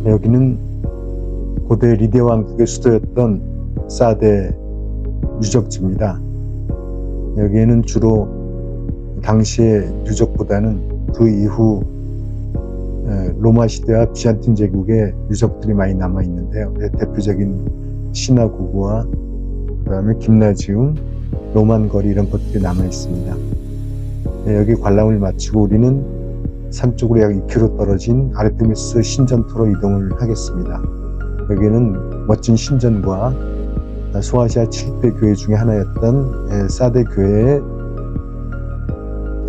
여기는 고대 리디아 왕국의 수도였던 사데 유적지입니다. 여기에는 주로 당시의 유적보다는 그 이후 로마 시대와 비잔틴 제국의 유적들이 많이 남아 있는데요. 대표적인 시나고그와 그 다음에 김나지움, 로만 거리 이런 것들이 남아 있습니다. 여기 관람을 마치고 우리는 산 쪽으로 약 2km 떨어진 아르테미스 신전터로 이동을 하겠습니다. 여기는 멋진 신전과 소아시아 7대 교회 중에 하나였던 사데 교회의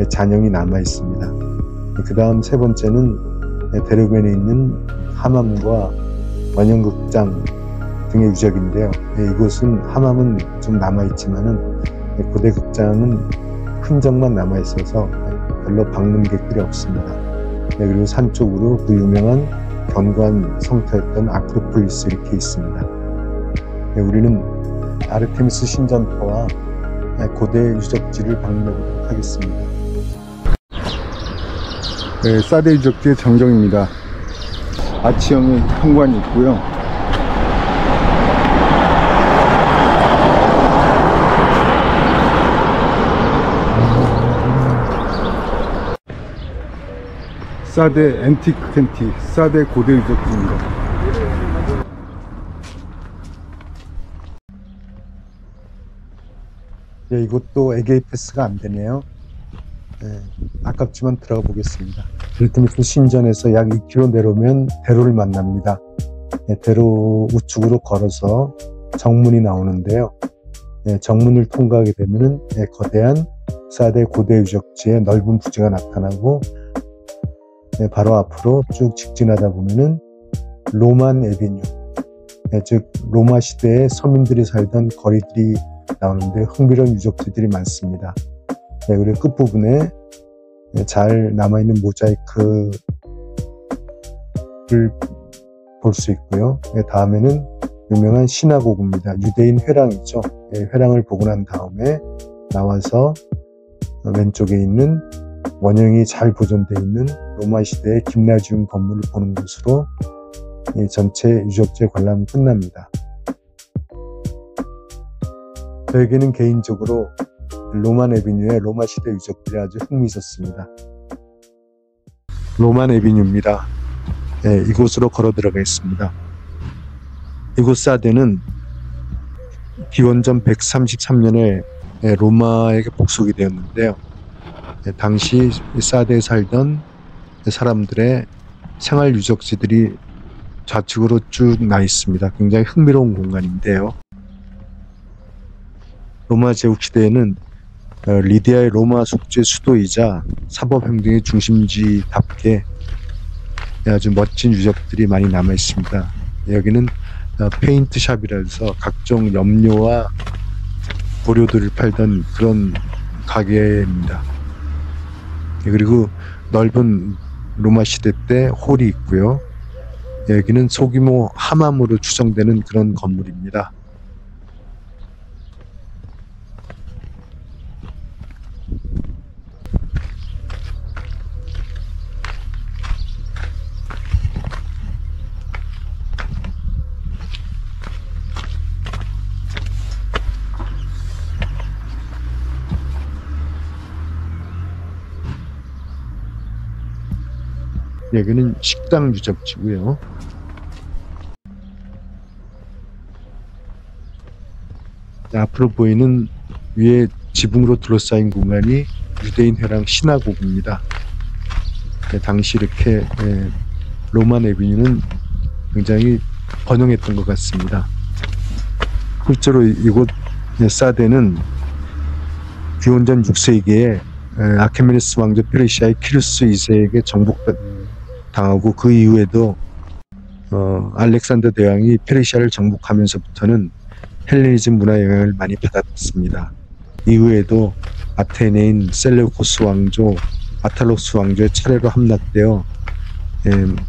잔영이 남아 있습니다. 그 다음 세 번째는 대로변에 있는 하맘과 원형극장 등의 유적인데요. 이곳은 하맘은 좀 남아 있지만은 고대 극장은 흔적만 남아 있어서 별로 방문객들이 없습니다. 그리고 산 쪽으로 그 유명한 견고한 성터였던 아크로폴리스 이렇게 있습니다. 우리는 아르테미스 신전터와 고대 유적지를 방문해보도록 하겠습니다. 사데 유적지의 정정입니다. 아치형의 현관이 있고요. 사데 앤티크 캔티, 사데 고대 유적지입니다. 이곳도 에게이 패스가 안 되네요. 아깝지만 들어가 보겠습니다. 아르테미스 신전에서 약 2km 내려오면 대로를 만납니다. 대로 우측으로 걸어서 정문이 나오는데요. 정문을 통과하게 되면은 거대한 사데 고대 유적지의 넓은 부지가 나타나고 바로 앞으로 쭉 직진하다 보면은 로만 에비뉴, 즉 로마 시대의 서민들이 살던 거리들이 나오는데 흥미로운 유적지들이 많습니다. 그리고 끝부분에 잘 남아있는 모자이크를 볼 수 있고요. 다음에는 유명한 시나고그입니다. 유대인 회랑이죠. 회랑을 보고 난 다음에 나와서 왼쪽에 있는 원형이 잘 보존되어 있는 로마 시대의 김나지움 건물을 보는 곳으로 전체 유적지 관람은 끝납니다. 저에게는 개인적으로 로만 에비뉴의 로마 시대 유적들이 아주 흥미있었습니다. 로만 에비뉴입니다. 이곳으로 걸어 들어가겠습니다. 이곳 사데는 기원전 133년에 로마에게 복속이 되었는데요. 당시 사데에 살던 사람들의 생활 유적지들이 좌측으로 쭉 나 있습니다. 굉장히 흥미로운 공간인데요. 로마 제국시대에는 리디아의 로마 속주의 수도이자 사법행정의 중심지답게 아주 멋진 유적들이 많이 남아 있습니다. 여기는 페인트샵이라 해서 각종 염료와 보료들을 팔던 그런 가게입니다. 그리고 넓은 로마 시대 때 홀이 있고요. 여기는 소규모 하맘으로 추정되는 그런 건물입니다. 여기는 식당 유적지고요. 앞으로 보이는 위에 지붕으로 둘러싸인 공간이 유대인 회랑 시나고그입니다. 당시 이렇게 로만 에비뉴는 굉장히 번영했던 것 같습니다. 실제로 이곳 사데는 기원전 6세기에 아케메네스 왕조 페르시아의 키루스 2세에게 정복당하고 그 이후에도 알렉산더 대왕이 페르시아를 정복하면서부터는 헬레니즘 문화 영향을 많이 받았습니다. 이후에도 아테네인 셀레우코스 왕조, 아탈록스 왕조의 차례로 함락되어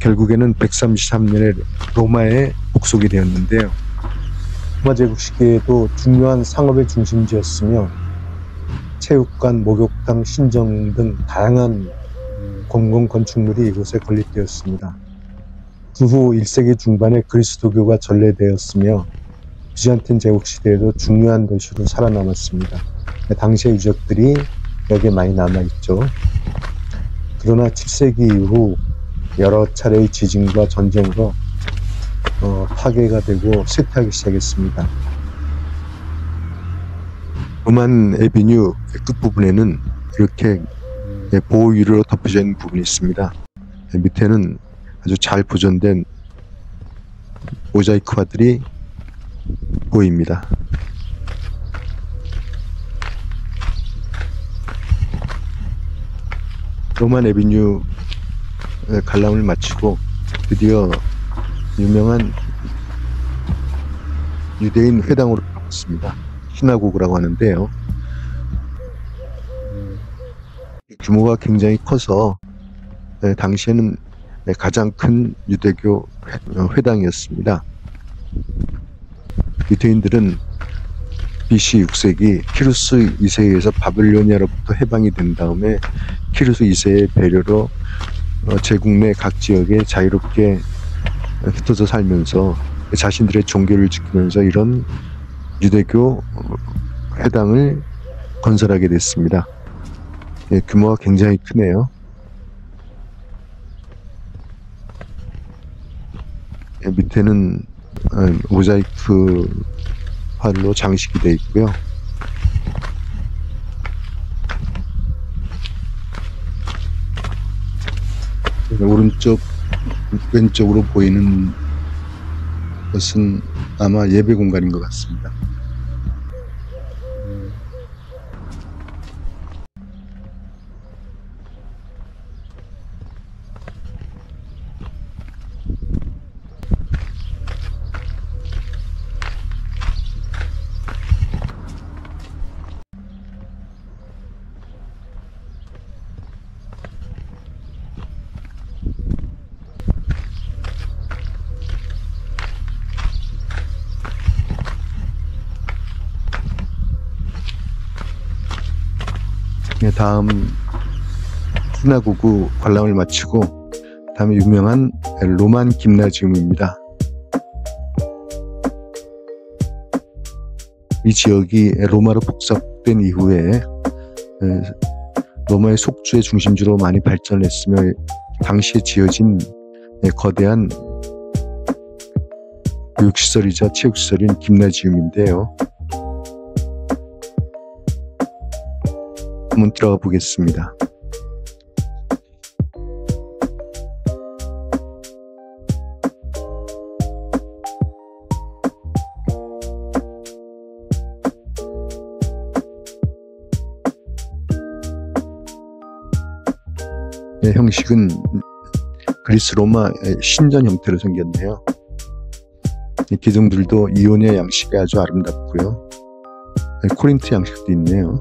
결국에는 133년에 로마에 복속이 되었는데요. 로마 제국 시기에도 중요한 상업의 중심지였으며 체육관, 목욕탕, 신정 등 다양한 공공 건축물이 이곳에 건립되었습니다. 그 후 1세기 중반에 그리스도교가 전래되었으며 비잔틴 제국시대에도 중요한 도시로 살아남았습니다. 당시의 유적들이 여기에 많이 남아있죠. 그러나 7세기 이후 여러 차례의 지진과 전쟁으로 파괴가 되고 쇠퇴하기 시작했습니다. 로만 에비뉴 끝부분에는 이렇게 보호유리로 덮여져 있는 부분이 있습니다. 밑에는 아주 잘 보존된 모자이크화들이 보입니다. 로만 에비뉴 관람을 마치고 드디어 유명한 유대인 회당으로 가봤습니다. 시나고그라고 하는데요. 규모가 굉장히 커서 당시에는 가장 큰 유대교 회당이었습니다. 유대인들은 BC 6세기 키루스 2세에 의해서 바빌로니아로부터 해방이 된 다음에 키루스 2세의 배려로 제국 내 각 지역에 자유롭게 흩어져 살면서 자신들의 종교를 지키면서 이런 유대교 회당을 건설하게 됐습니다. 규모가 굉장히 크네요. 밑에는 모자이크 활로 장식이 되어 있고요. 오른쪽 왼쪽으로 보이는 것은 아마 예배 공간인 것 같습니다. 다음 시나고그 관람을 마치고 다음에 유명한 로만 김나지움입니다. 이 지역이 로마로 복잡된 이후에 로마의 속주의 중심지로 많이 발전했으며 당시에 지어진 거대한 교육시설이자 체육시설인 김나지움인데요. 한번 들어가 보겠습니다. 형식은 그리스 로마 신전 형태로 생겼네요. 기둥들도 이오니아 양식이 아주 아름답고요. 코린트 양식도 있네요.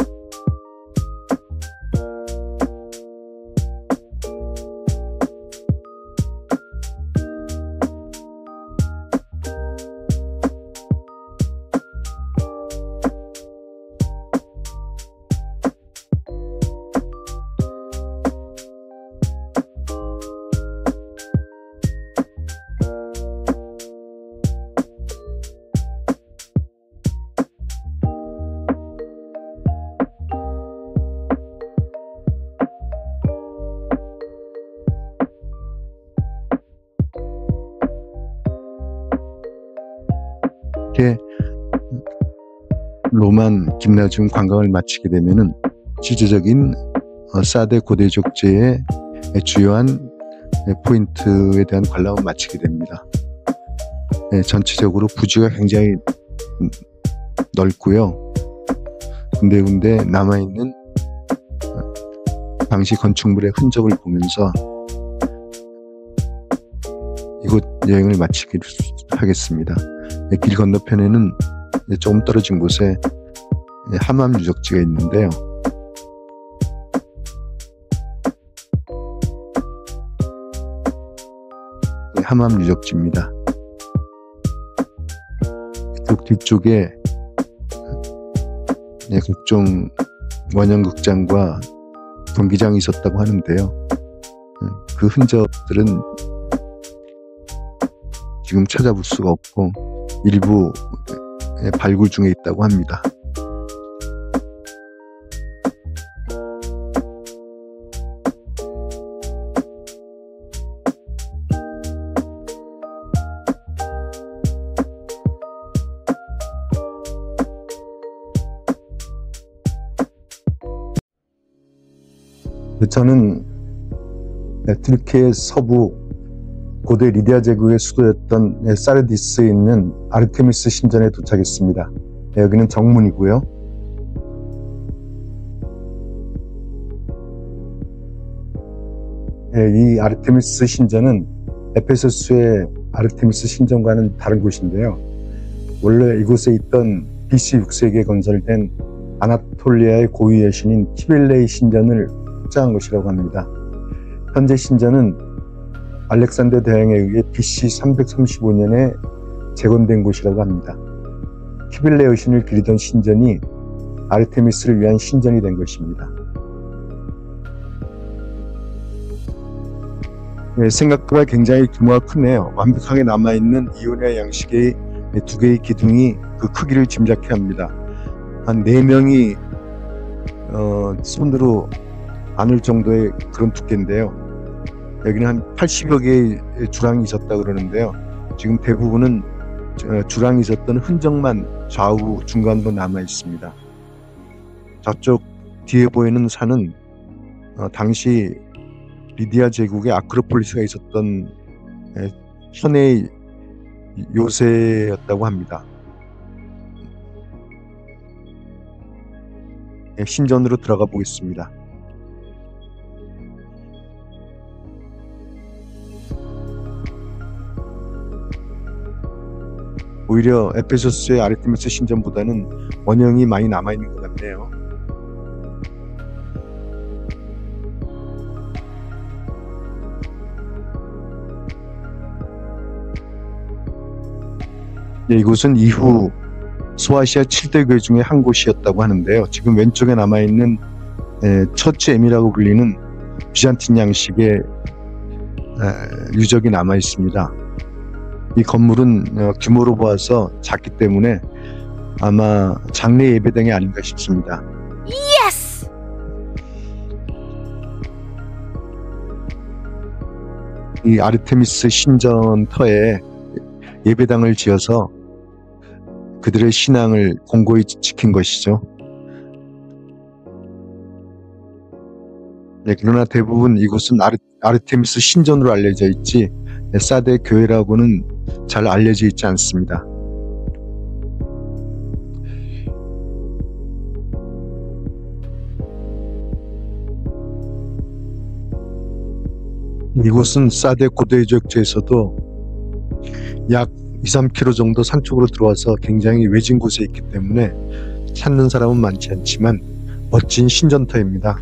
이렇게 로만 김나지움 관광을 마치게 되면은 실질적인 사대 고대족제의 주요한 포인트에 대한 관람을 마치게 됩니다. 전체적으로 부지가 굉장히 넓고요. 군데군데 남아있는 당시 건축물의 흔적을 보면서 이곳 여행을 마치기로 하겠습니다. 길 건너편에는 조금 떨어진 곳에 하맘 유적지가 있는데요. 하맘 유적지입니다. 이쪽 뒤쪽에 국종 원형극장과 경기장이 있었다고 하는데요. 그 흔적들은 지금 찾아볼 수가 없고 일부 발굴 중에 있다고 합니다. 저는 튀르키예 서부 고대 리디아 제국의 수도였던 사르디스에 있는 아르테미스 신전에 도착했습니다. 여기는 정문이고요. 이 아르테미스 신전은 에페소스의 아르테미스 신전과는 다른 곳인데요. 원래 이곳에 있던 BC 6세기에 건설된 아나톨리아의 고유 여신인 키빌레이 신전을 흡사한 것이라고 합니다. 현재 신전은 알렉산더 대왕에 의해 BC 335년에 재건된 곳이라고 합니다. 키빌레 여신을 기리던 신전이 아르테미스를 위한 신전이 된 것입니다. 생각보다 굉장히 규모가 크네요. 완벽하게 남아있는 이오니아 양식의 두 개의 기둥이 그 크기를 짐작케 합니다. 한 4명이 손으로 안을 정도의 그런 두께인데요. 여기는 한 80여 개의 주랑이 있었다 그러는데요. 지금 대부분은 주랑이 있었던 흔적만 좌우 중간도 남아 있습니다. 저쪽 뒤에 보이는 산은 당시 리디아 제국의 아크로폴리스가 있었던 현의 요새였다고 합니다. 신전으로 들어가 보겠습니다. 오히려 에페소스의 아르테미스 신전보다는 원형이 많이 남아있는 것 같네요. 이곳은 이후 소아시아 7대 교회 중에 한 곳이었다고 하는데요. 지금 왼쪽에 남아있는 처치 M이라고 불리는 비잔틴 양식의 유적이 남아있습니다. 이 건물은 규모로 보아서 작기 때문에 아마 장례 예배당이 아닌가 싶습니다. Yes! 이 아르테미스 신전터에 예배당을 지어서 그들의 신앙을 공고히 지킨 것이죠. 그러나 대부분 이곳은 아르테미스 신전으로 알려져 있지 사데 교회라고는 잘 알려져 있지 않습니다. 이곳은 사데 고대 지역지에서도 약 2-3km 정도 산쪽으로 들어와서 굉장히 외진 곳에 있기 때문에 찾는 사람은 많지 않지만 멋진 신전터입니다.